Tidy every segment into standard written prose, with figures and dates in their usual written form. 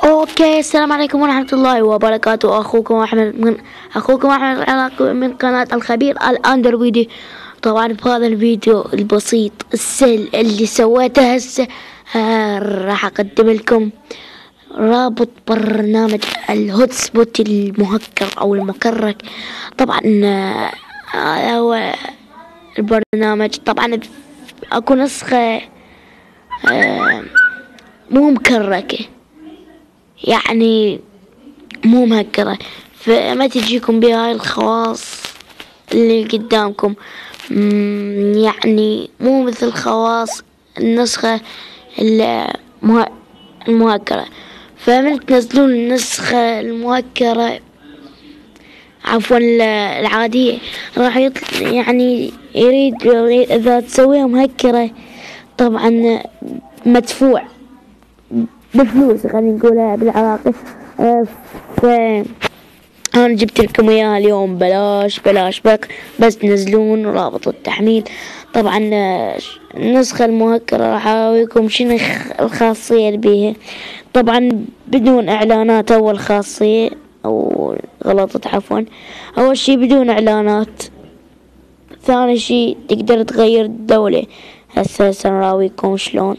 اوكي، السلام عليكم ورحمة الله وبركاته. اخوكم احمد العراقي من قناة الخبير. الان فيديو. طبعا في هذا الفيديو البسيط السهل اللي سويته هسه راح اقدم لكم رابط برنامج الهوت سبوت المهكر او المكرك. طبعا هذا هو البرنامج. طبعا اكو نسخة مو مكركة، يعني مو مهكرة، فما تجيكم بهاي الخواص اللي قدامكم. يعني مو مثل خواص النسخة المهكرة. فمن تنزلون النسخة المهكرة، عفوا العادية، راح يعني يريد إذا تسويها مهكرة طبعا مدفوع بفلوس، خلينا نقولها بالعراقي. أنا جبت لكم إياها اليوم بلاش بس تنزلون رابط التحميل. طبعا النسخة المهكرة راح أوريكم شنو الخاصية اللي بيها. طبعا بدون إعلانات. أول خاصية أو غلطت، عفوا، أول شي بدون إعلانات. ثاني شي تقدر تغير الدولة. هسه سنراويكم شلون.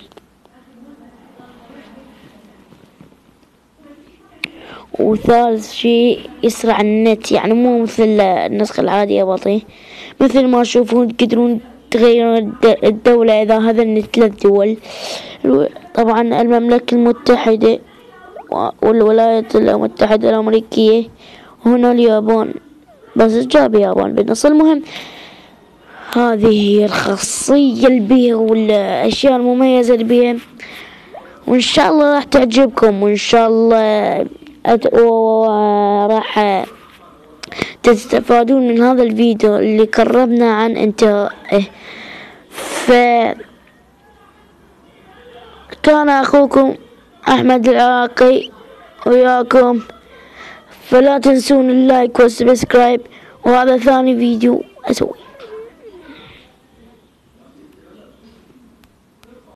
وثالث شي يسرع النت، يعني مو مثل النسخة العادية بطيء. مثل ما تشوفون تقدرون تغيرون الدولة إذا هذا 3 دول. طبعا المملكة المتحدة والولايات المتحدة الأمريكية، وهنا اليابان، بس جاب يابان بالنص. المهم هذه هي الخاصية اللي بيها والأشياء المميزة اللي بيها، وإن شاء الله راح تعجبكم، وإن شاء الله راح تستفادون من هذا الفيديو اللي قربنا عن انتهائه. كان أخوكم أحمد العراقي وياكم، فلا تنسون اللايك والسبسكرايب. وهذا ثاني فيديو أسوي.